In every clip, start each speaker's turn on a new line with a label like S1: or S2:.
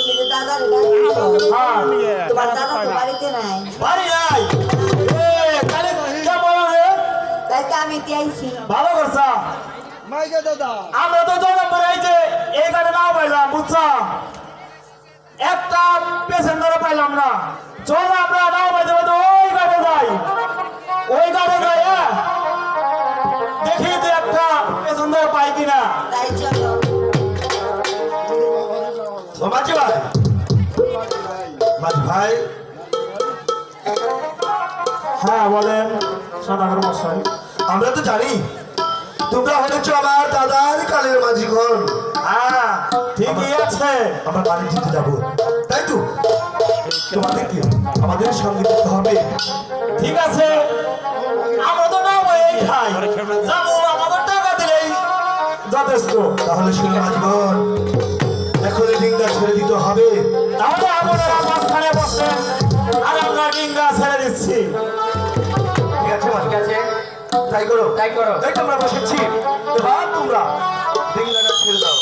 S1: তুমি যে দাদার ডাকছো তোমার দাদা তো বাড়িতে নাই
S2: বাড়ি নাই তাহলে কেমন রে
S1: তাই তো আমি দিয়েছি
S2: ভালো করছা
S3: মাইকে দাদা
S2: আমরা তো জন্য বেড়াইছে এই গাড়ি না পাইলাম বুঝছা একটা পেসেঞ্জারও পাইলাম না চল আমরা নাও পাইতে পাইতে ওই গাড়ি যাই হ্যাঁ দেখি তো একটা পেসেঞ্জার পাই কিনা
S1: তাই চলো
S2: মাঝি ভাই মাঝি ভাই হ্যাঁ বলেন সদাগর মশাই
S4: আমরা তো জানি তোমরা হলেছ আমার দাদার কালের মাঝিগণ।
S2: হ্যাঁ ঠিকই আছে
S4: আমরা বাড়ি দিতে যাবো তাই তো তোমাদেরকে আমাদের সঙ্গে যেতে হবে।
S2: ঠিক আছে আমরা তো নাও এই খাই যাবো আমাদের টাকা দিলেই যথেষ্ট
S4: তাহলে শুনে মাঝিগণ এখন ডিঙ্গা ছেড়ে দিতে হবে।
S2: তাহলে আপনারা মাঝখানে বসেন আর আমরা ডিঙ্গা ছেড়ে দিচ্ছি
S4: ঠিক আছে ঠিক আছে তাই করো এই তোমরা বসেছি এবার তোমরা ডিঙ্গাটা ছেড়ে দাও।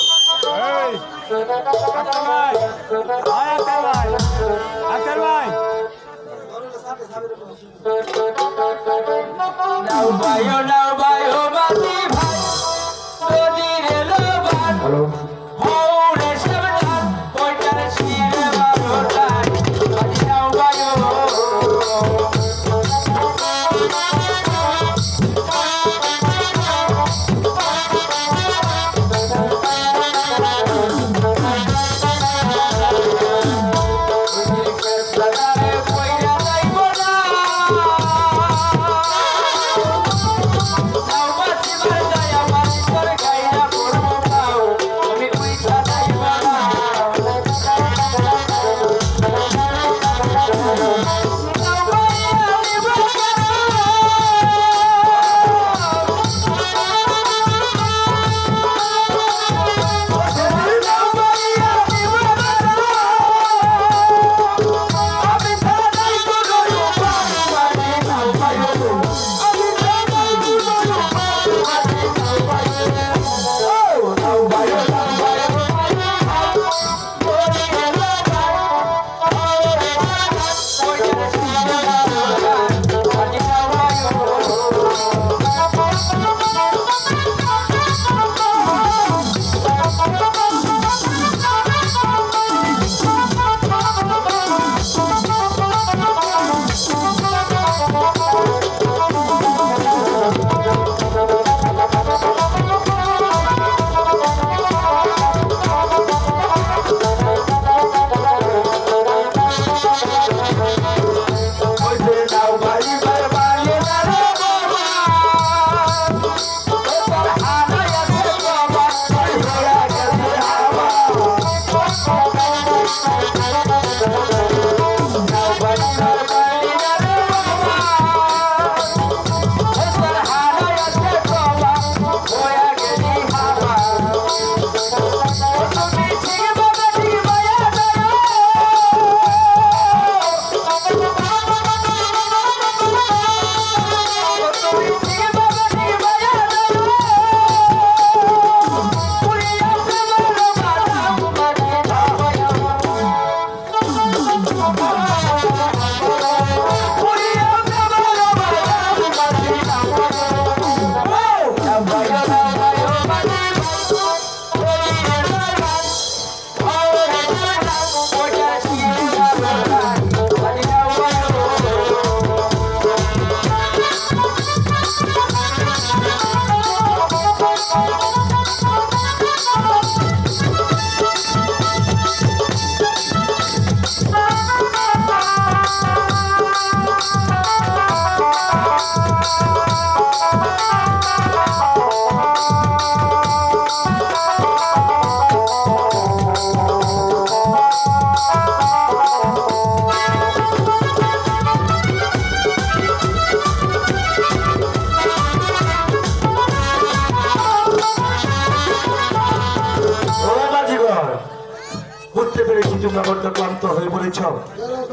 S4: তোমরা বড্ড ক্লান্ত হয়ে পড়েছ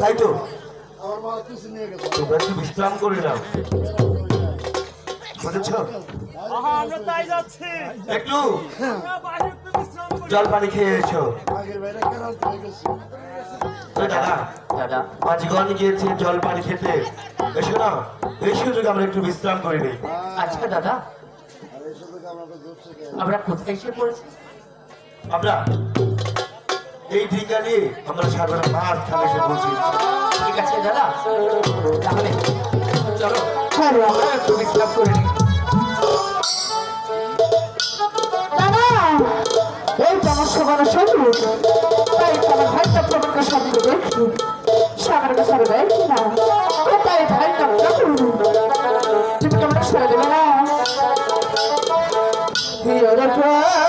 S4: তাই তো তোমরা একটু বিশ্রাম করে নাও বুঝেছ
S3: আমরা তাই যাচ্ছি
S4: একটু
S3: বাইরে একটু বিশ্রাম
S4: জল পানি খেয়ে এসো।
S3: আগের বাইরে কেন হয়ে গেছে
S4: ওই দাদা
S5: দাদা
S4: মাঝিগণ গিয়েছে জল পানি খেতে, এসো না, এই সুযোগে আমরা একটু বিশ্রাম করে নিই।
S5: আচ্ছা দাদা
S3: আর এই সুযোগ আমরা জোর থেকে
S5: আমরা কোথায় এসে পড়েছি?
S4: আমরা এই ডিঙ্গা নিয়ে আমরা সাগরে মাছ খাবে এসে পৌঁছি।
S5: ঠিক আছে দাদা, তাহলে চলো আমরা একটু বিশ্রাম করে নিই।
S6: দাদা এই তো আমার সবার সঙ্গে তাই তো আমার ভাইটা তোমাকে সঙ্গে দেখি সাগরকে সরে দেয় কিনা তাই ভাইটা তুমি কেমন সরে দেবে না হিরে প্রভু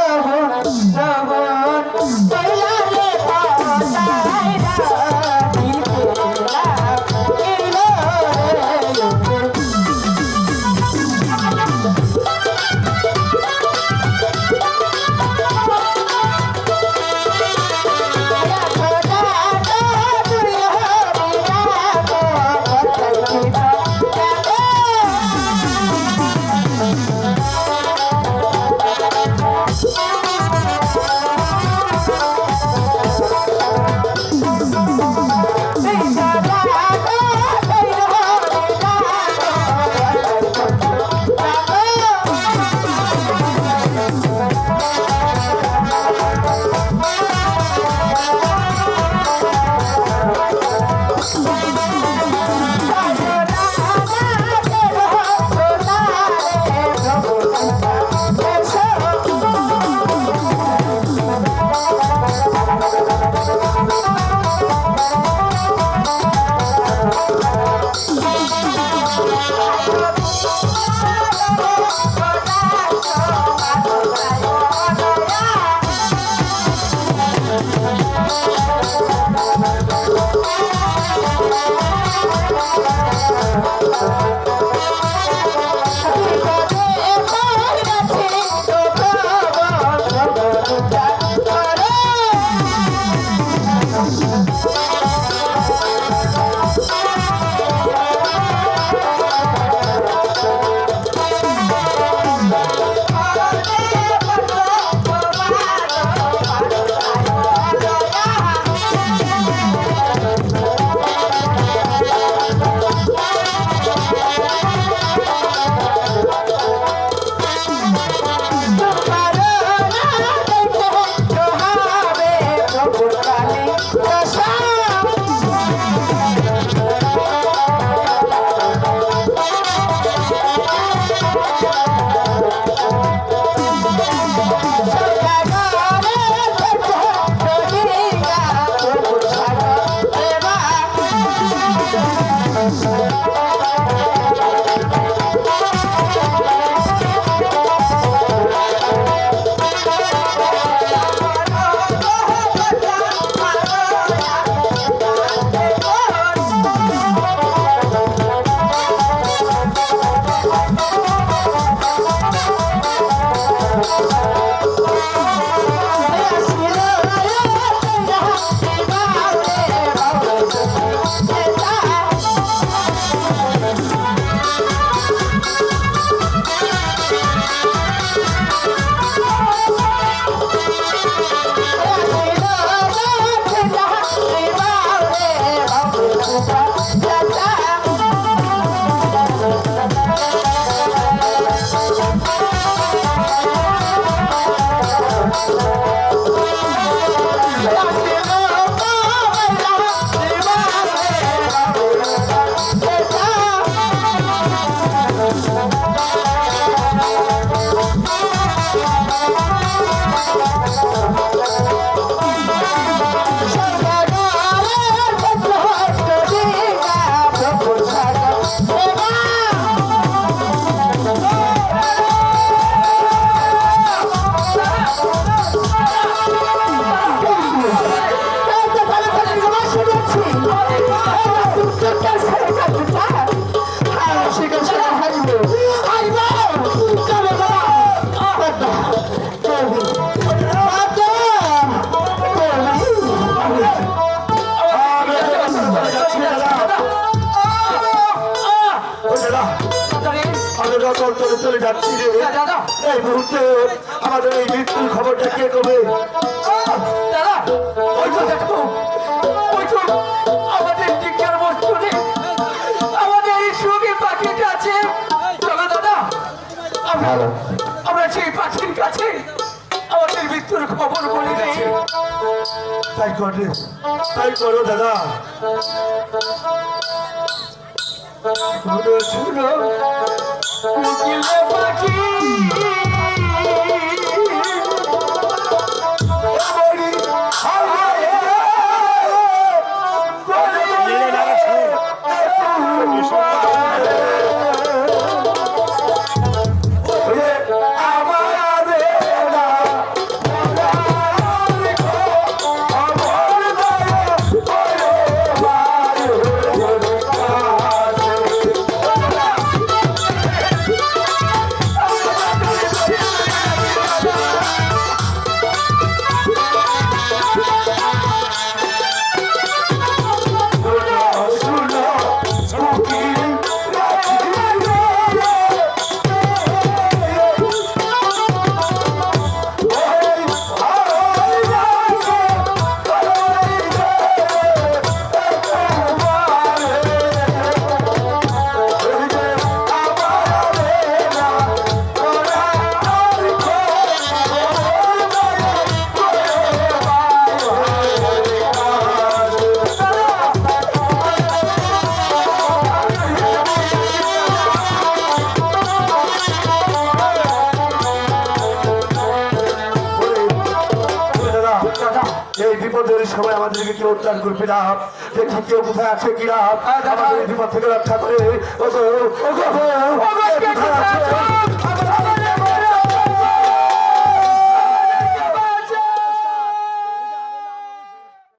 S4: চলে যাচ্ছি রে। এই মুহূর্তে আমাদের এই মৃত্যুর খবরটা কে কবে?
S5: দাদা ওই তো দেখো ওই তো আমাদের টিকার বস্তুতে আমাদের এই সুখী পাখিটা আছে চলো দাদা আমরা সেই পাখির কাছে আমাদের মৃত্যুর খবর বলে দিই
S2: তাই করো দাদা
S5: শুনো শুনো কোকিলে পাখি
S1: নীলে ডাকে শোন।
S4: এই বিপদের সময় আমাদেরকে কেউ উদ্ধার করবে না দেখি কেউ কোথায় আছে কিনা আমাদের এই বিপদ থেকে রক্ষা করে ওগো, ওগো, ওগো, কে কোথায় আছে?